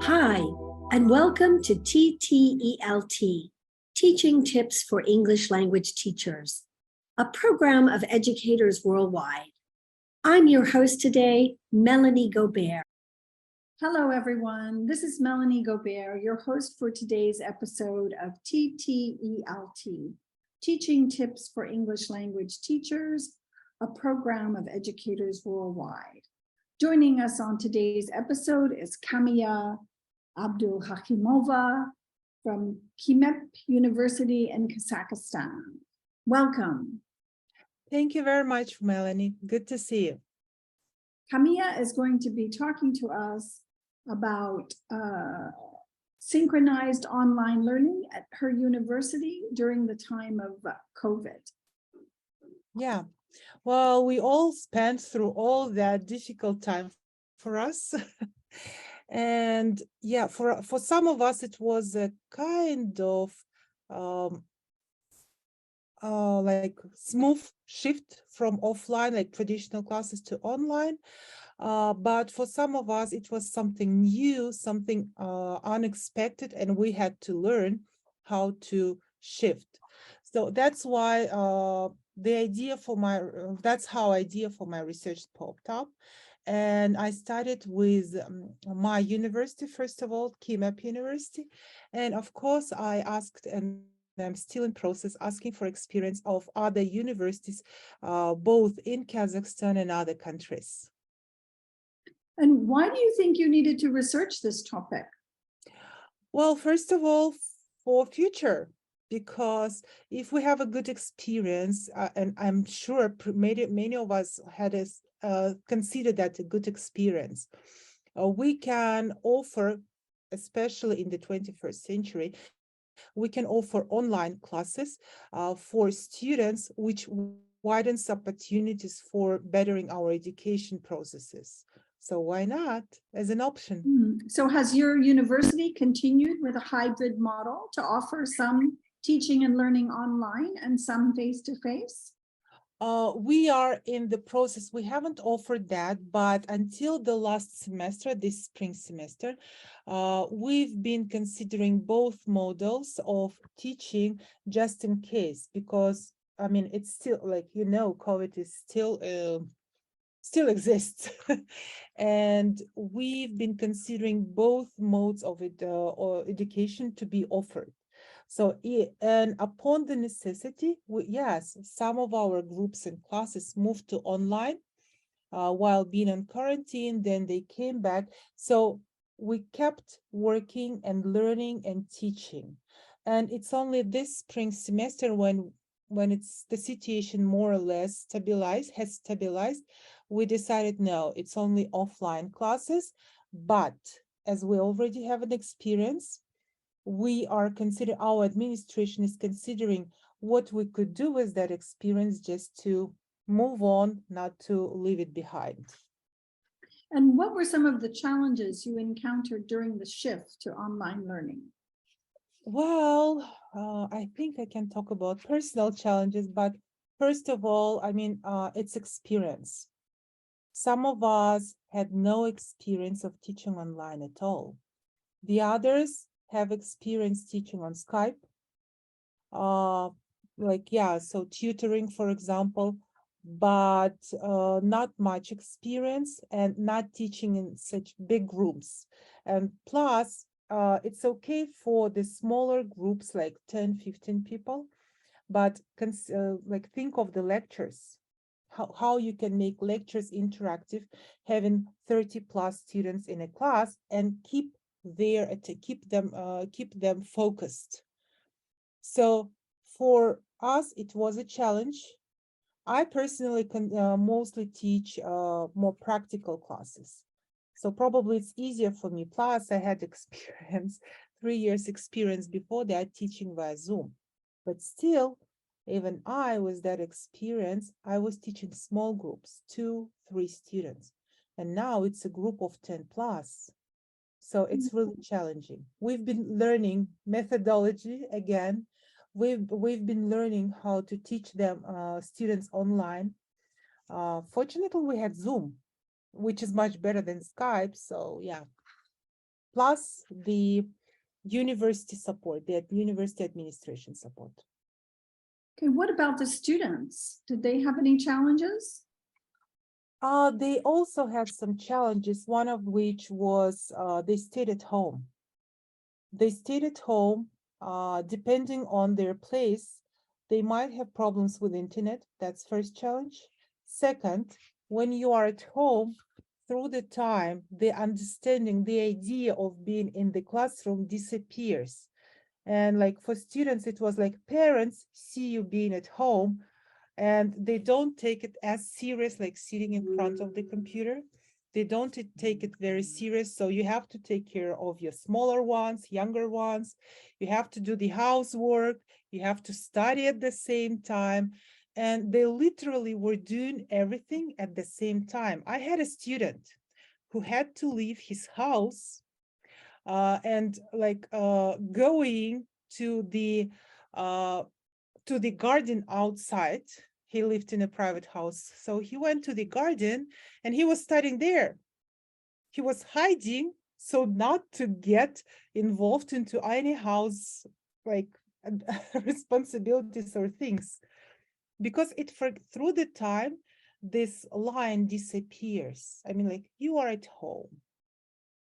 Hi, and welcome to TTELT, Teaching Tips for English Language Teachers, a program of educators worldwide. I'm your host today, Melanie Gobert. Hello, everyone. This is Melanie Gobert, your host for today's episode of TTELT, Teaching Tips for English Language Teachers, a program of educators worldwide. Joining us on today's episode is Kamiya Abdulkhakimovar from KIMEP University in Kazakhstan. Welcome. Thank you very much, Melanie. Good to see you. Kamiya is going to be talking to us about synchronized online learning at her university during the time of COVID. Yeah, well, we all spent through all that difficult time for us. And yeah, for some of us, it was a kind of like smooth shift from offline, like traditional classes, to online. But for some of us, it was something new, something unexpected, and we had to learn how to shift. So that's why that's how idea for my research popped up. And I started with my university, first of all, KIMEP University. And of course, I asked, and I'm still in process, asking for experience of other universities, both in Kazakhstan and other countries. And why do you think you needed to research this topic? Well, first of all, for future, because if we have a good experience, and I'm sure many of us had considered that a good experience, we can offer, especially in the 21st century, we can offer online classes for students, which widens opportunities for bettering our education processes. So why not as an option? So has your university continued with a hybrid model to offer some teaching and learning online and some face-to-face? We are in the process. We haven't offered that, but until the last semester, this spring semester, we've been considering both models of teaching just in case, because I mean, it's still, like, you know, COVID is still exists. And we've been considering both modes of or education to be offered. So, and upon the necessity, yes, some of our groups and classes moved to online while being on quarantine, then they came back. So we kept working and learning and teaching. And it's only this spring semester when it's the situation more or less has stabilized, we decided, no, it's only offline classes. But as we already have an experience, we are our administration is considering what we could do with that experience, just to move on, not to leave it behind. And what were some of the challenges you encountered during the shift to online learning? Well, I think I can talk about personal challenges, but first of all, I mean, it's experience. Some of us had no experience of teaching online at all. The others have experience teaching on Skype, so tutoring, for example, but not much experience and not teaching in such big groups. And plus, it's okay for the smaller groups, like 10, 15 people, but think of the lectures, how you can make lectures interactive, having 30 plus students in a class and keep them focused. So for us, it was a challenge. I personally mostly teach more practical classes. So probably it's easier for me. Plus, I had experience, 3 years experience before that teaching via Zoom. But still, even with that experience, I was teaching small groups, 2, 3 students. And now it's a group of 10 plus. So it's really challenging. We've been learning methodology again. We've been learning how to teach them students online. Fortunately, we had Zoom. which is much better than Skype. So yeah, plus the university support, the university administration support. Okay, what about the students? Did they have any challenges? They also had some challenges, one of which was they stayed at home. They stayed at home, depending on their place, they might have problems with internet. That's first challenge. Second, when you are at home, through the time, the understanding, the idea of being in the classroom disappears. And like for students, it was like parents see you being at home and they don't take it as serious, like sitting in front of the computer. They don't take it very serious. So you have to take care of your smaller ones, younger ones. You have to do the housework. You have to study at the same time. And they literally were doing everything at the same time. I had a student who had to leave his house and like going to the garden outside. He lived in a private house. So he went to the garden and he was studying there. He was hiding so not to get involved into any house like responsibilities or things. Because through the time, this line disappears. I mean, like, you are at home.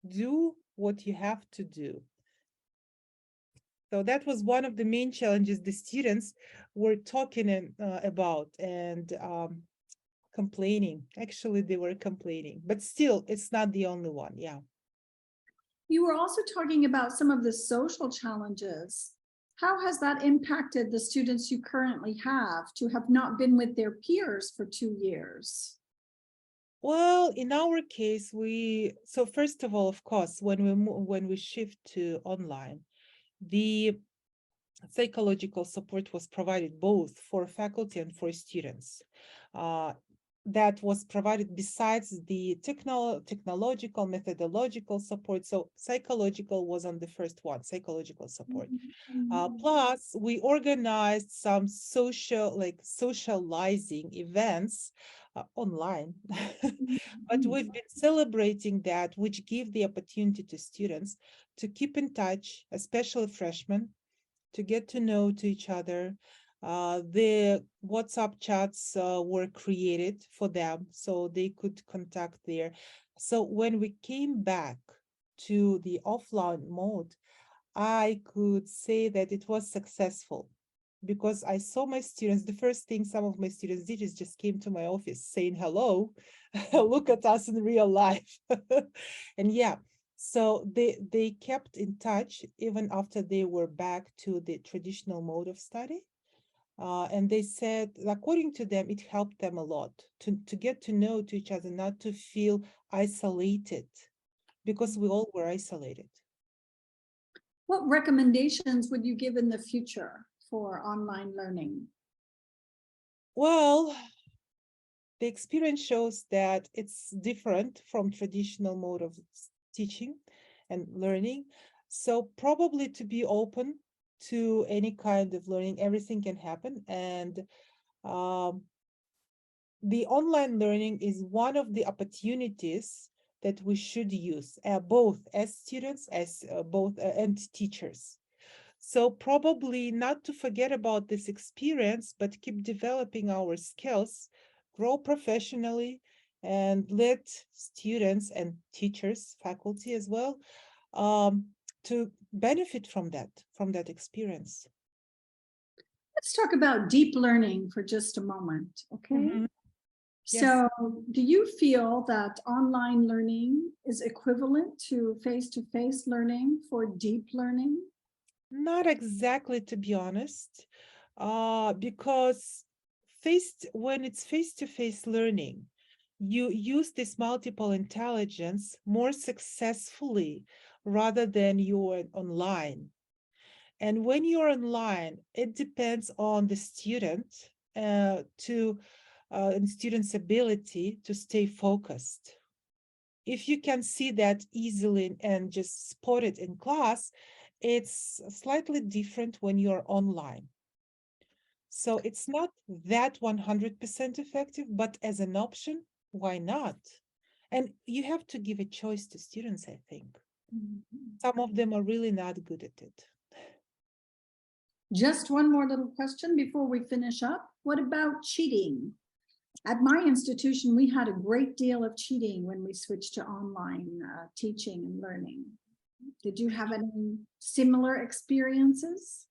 Do what you have to do. So that was one of the main challenges the students were talking about and complaining. Actually, they were complaining, but still, it's not the only one. Yeah. You were also talking about some of the social challenges. How has that impacted the students you currently have to have not been with their peers for 2 years? Well, in our case, so first of all, of course, when we shift to online, the psychological support was provided both for faculty and for students. That was provided besides the technological, methodological support. So psychological was on the first one, psychological support. Plus, we organized some socializing events online, but we've been celebrating that, which give the opportunity to students to keep in touch, especially freshmen, to get to know to each other. The WhatsApp chats were created for them so they could contact there. So when we came back to the offline mode, I could say that it was successful because I saw my students. The first thing some of my students did is just came to my office saying hello, look at us in real life. And yeah, so they kept in touch even after they were back to the traditional mode of study. And they said, according to them, it helped them a lot to get to know to each other, not to feel isolated, because we all were isolated. What recommendations would you give in the future for online learning? Well, the experience shows that it's different from traditional mode of teaching and learning. So probably to be open to any kind of learning, everything can happen. And the online learning is one of the opportunities that we should use, both as students, as and teachers. So probably not to forget about this experience, but keep developing our skills, grow professionally, and let students and teachers, faculty as well, to benefit from that experience. Let's talk about deep learning for just a moment, okay? Mm-hmm. Yes. So do you feel that online learning is equivalent to face-to-face learning for deep learning? Not exactly, to be honest, because when it's face-to-face learning, you use this multiple intelligence more successfully rather than you're online. And when you're online, it depends on the student and student's ability to stay focused. If you can see that easily and just spot it in class, it's slightly different when you're online. So it's not that 100% effective, but as an option, why not? And you have to give a choice to students, I think. Mhm. Some of them are really not good at it. Just one more little question before we finish up. What about cheating? At my institution, we had a great deal of cheating when we switched to online teaching and learning. Did you have any similar experiences?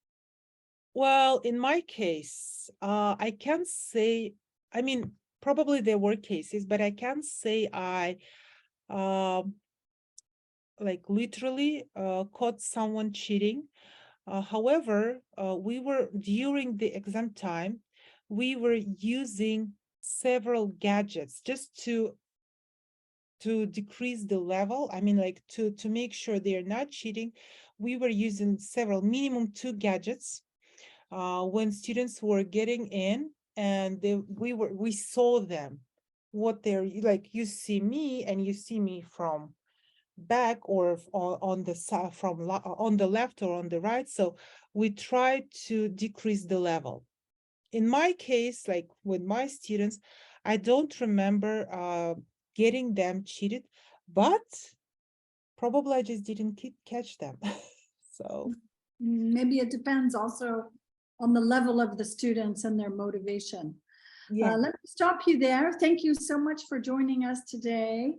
Well, in my case, I can't say, I mean, probably there were cases, but I can't say I like literally caught someone cheating. However, we were during the exam time, we were using several gadgets just to decrease the level. I mean, like to make sure they're not cheating. We were using several, minimum 2 gadgets when students were getting in, and we saw them, what they're like. You see me and you see me from back or on the side, from on the left or on the right. So we try to decrease the level. In my case, like with my students, I don't remember getting them cheated, but probably I just didn't catch them. So Maybe it depends also on the level of the students and their motivation. yeah. Let me stop you there. Thank you so much for joining us today,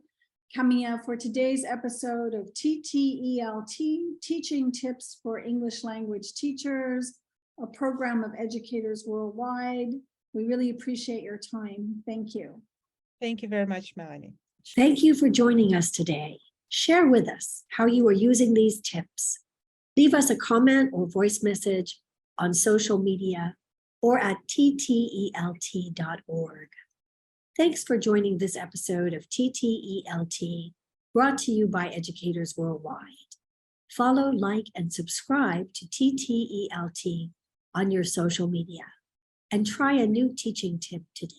Kamiya, for today's episode of TTELT, Teaching Tips for English Language Teachers, a program of educators worldwide. We really appreciate your time. Thank you. Thank you very much, Melanie. Thank you for joining us today. Share with us how you are using these tips. Leave us a comment or voice message on social media or at ttelt.org. Thanks for joining this episode of TTELT, brought to you by Educators Worldwide. Follow, like, and subscribe to TTELT on your social media, and try a new teaching tip today.